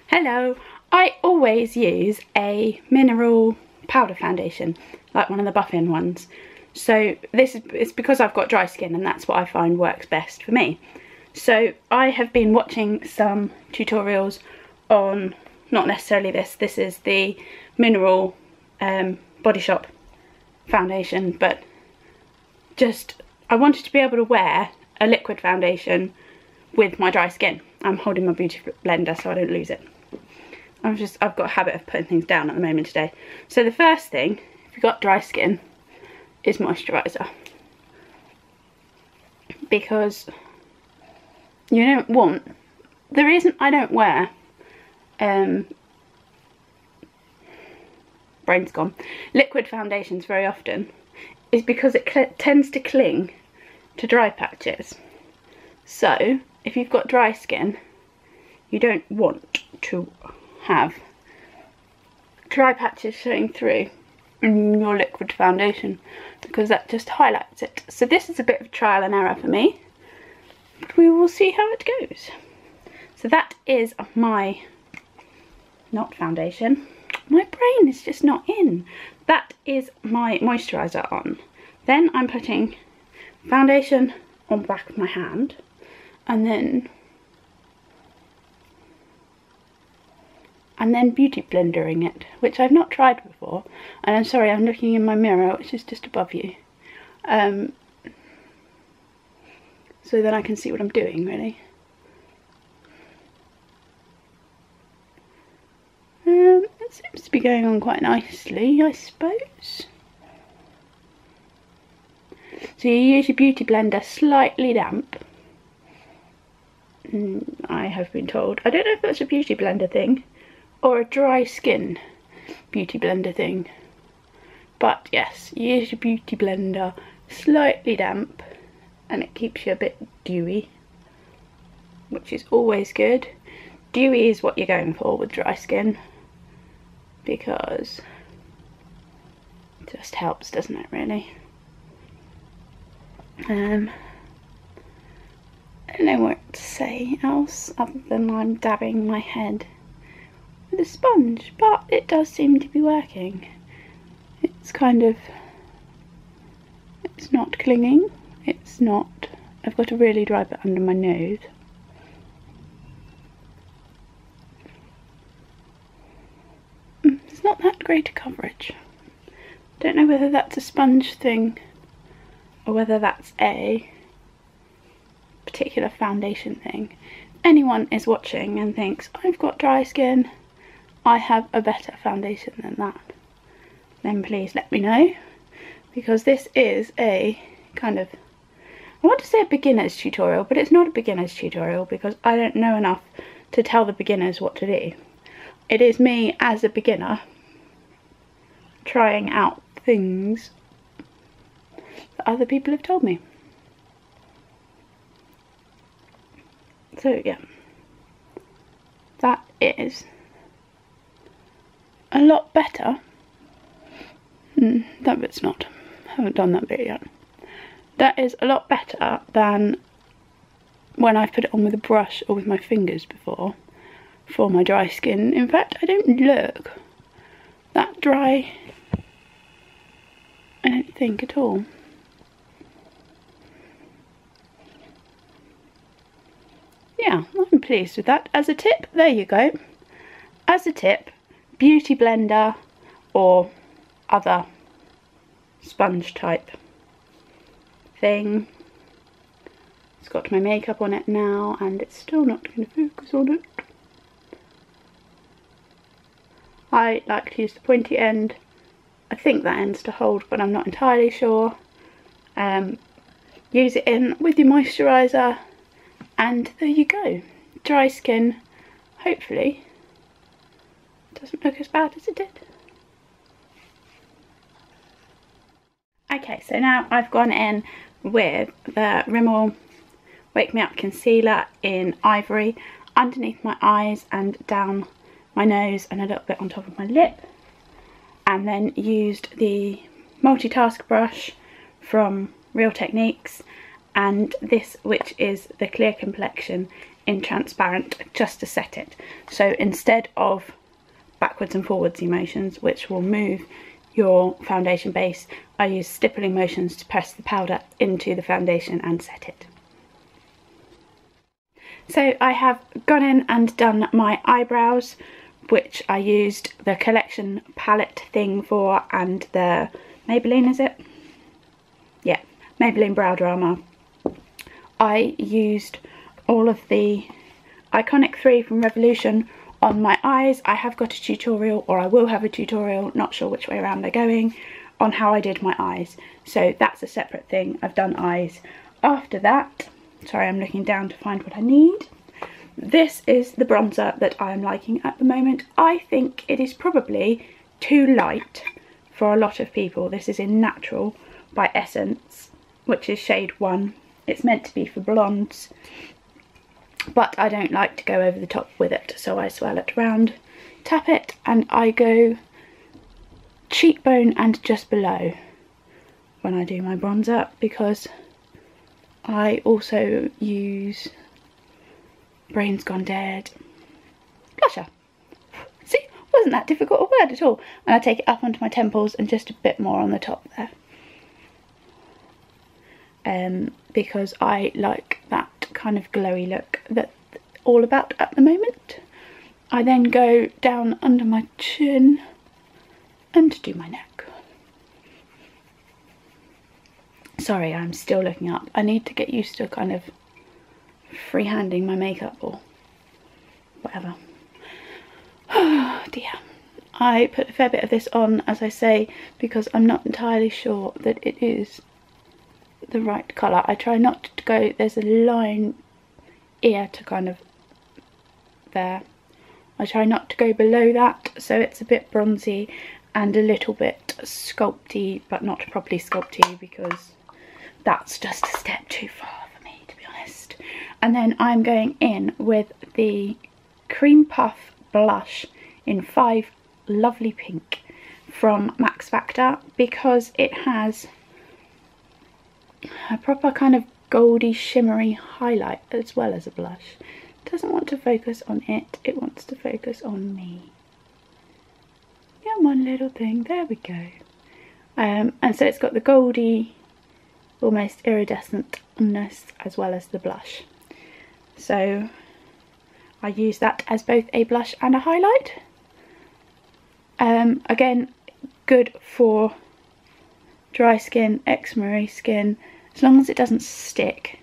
Hello, I always use a mineral powder foundation, like one of the Buff-In ones. So it's because I've got dry skin and that's what I find works best for me. So I have been watching some tutorials on, not necessarily this is the mineral Body Shop foundation, but just I wanted to be able to wear a liquid foundation with my dry skin. I'm holding my beauty blender so I don't lose it. I've got a habit of putting things down at the moment today. So the first thing, if you've got dry skin, is moisturiser. Because you don't want, the reason I don't wear, brain's gone, liquid foundations very often is because it tends to cling to dry patches. So if you've got dry skin, you don't want to have dry patches showing through in your liquid foundation because that just highlights it. So this is a bit of trial and error for me, but we will see how it goes. So that is my, not foundation, my brain is just not in. That is my moisturiser on. Then I'm putting foundation on the back of my hand and then beauty blendering it, which I've not tried before. And I'm sorry, I'm looking in my mirror, which is just above you, so then I can see what I'm doing, really. It seems to be going on quite nicely, I suppose. So you use your beauty blender slightly damp, I have been told. I don't know if that's a beauty blender thing or a dry skin beauty blender thing, but yes, you use your beauty blender slightly damp and it keeps you a bit dewy, which is always good. Dewy is what you're going for with dry skin because it just helps, doesn't it, really? I don't know what to say else other than I'm dabbing my head with a sponge, but it does seem to be working. It's kind of, it's not clinging, it's not, I've got a really dry bit under my nose. It's not that great a coverage. Don't know whether that's a sponge thing or whether that's a particular foundation thing. If anyone is watching and thinks, I've got dry skin, I have a better foundation than that, then please let me know, because this is a kind of, I want to say a beginner's tutorial, but it's not a beginner's tutorial because I don't know enough to tell the beginners what to do. It is me as a beginner trying out things that other people have told me. So yeah, that is a lot better. That bit's not, haven't done that bit yet. That is a lot better than when I've put it on with a brush or with my fingers before for my dry skin. In fact, I don't look that dry, I don't think, at all. Yeah, I'm pleased with that. As a tip, there you go. As a tip, beauty blender or other sponge type thing. It's got my makeup on it now and it's still not going to focus on it. I like to use the pointy end. I think that end's to hold, but I'm not entirely sure. Use it in with your moisturiser and there you go. Dry skin, hopefully, doesn't look as bad as it did. Okay, so now I've gone in with the Rimmel Wake Me Up Concealer in Ivory underneath my eyes and down my nose and a little bit on top of my lip, and then used the multitask brush from Real Techniques and this, which is the Clear Complexion in transparent just to set it. So instead of backwards and forwards motions, which will move your foundation base, I use stippling motions to press the powder into the foundation and set it. So I have gone in and done my eyebrows, which I used the collection palette thing for, and the Maybelline, is it? Yeah, Maybelline Brow Drama. I used all of the Iconic 3 from Revolution on my eyes. I have got a tutorial, or I will have a tutorial, not sure which way around they're going, on how I did my eyes. So that's a separate thing. I've done eyes. After that, sorry, I'm looking down to find what I need. This is the bronzer that I'm liking at the moment. I think it is probably too light for a lot of people. This is in Natural by Essence, which is shade 1. It's meant to be for blondes, but I don't like to go over the top with it, so I swirl it around, tap it, and I go cheekbone and just below when I do my bronzer, because I also use Brain's Gone Dead blusher. See, wasn't that difficult a word at all. And I take it up onto my temples and just a bit more on the top there, because I like that kind of glowy look that's all about at the moment. I then go down under my chin and do my neck. Sorry, I'm still looking up. I need to get used to kind of freehanding my makeup or whatever. Oh dear. I put a fair bit of this on, as I say, because I'm not entirely sure that it is the right colour. I try not to go, there's a line ear to kind of there. I try not to go below that, so it's a bit bronzy and a little bit sculpty, but not properly sculpty, because that's just a step too far for me, to be honest. And then I'm going in with the Cream Puff blush in 5 Lovely Pink from Max Factor, because it has a proper kind of goldy shimmery highlight as well as a blush. It doesn't want to focus on it, it wants to focus on me. Yeah, one little thing, there we go. And so it's got the goldy, almost iridescentness as well as the blush. So I use that as both a blush and a highlight. Again, good for dry skin, eczema skin, as long as it doesn't stick.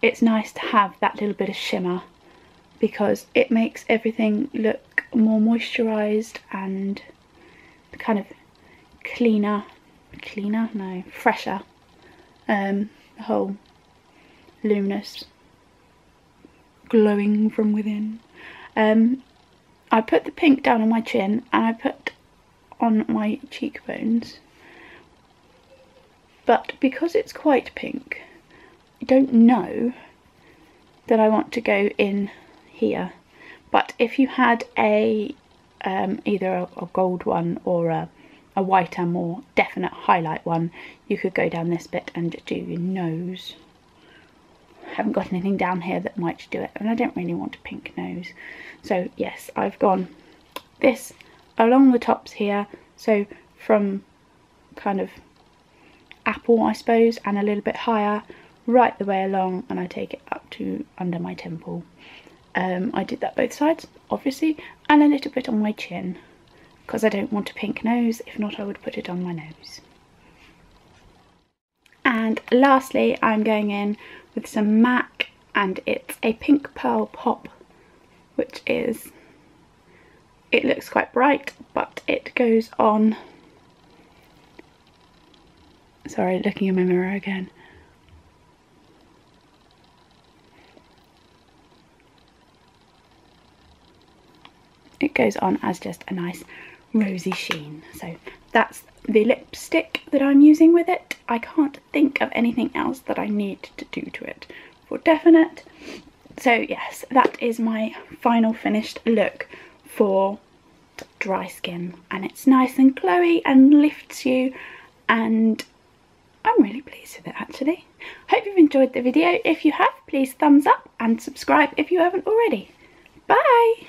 It's nice to have that little bit of shimmer, because it makes everything look more moisturised and kind of fresher. The whole luminous, glowing from within. I put the pink down on my chin and I put on my cheekbones, but because it's quite pink, I don't know that I want to go in here. But if you had a either a gold one or a whiter, more definite highlight one, you could go down this bit and do your nose. I haven't got anything down here that might do it, and I don't really want a pink nose. So yes, I've gone this along the tops here, so from kind of apple, I suppose, and a little bit higher, right the way along, and I take it up to under my temple. I did that both sides, obviously, and a little bit on my chin, because I don't want a pink nose. If not, I would put it on my nose. And lastly, I'm going in with some MAC, and it's a Pink Pearl Pop, which is, it looks quite bright, but it goes on, sorry, looking in my mirror again. It goes on as just a nice rosy sheen. So that's the lipstick that I'm using with it. I can't think of anything else that I need to do to it for definite. So yes, that is my final finished look for dry skin, and it's nice and glowy and lifts you, and I'm really pleased with it actually. Hope you've enjoyed the video. If you have, please thumbs up and subscribe if you haven't already. Bye!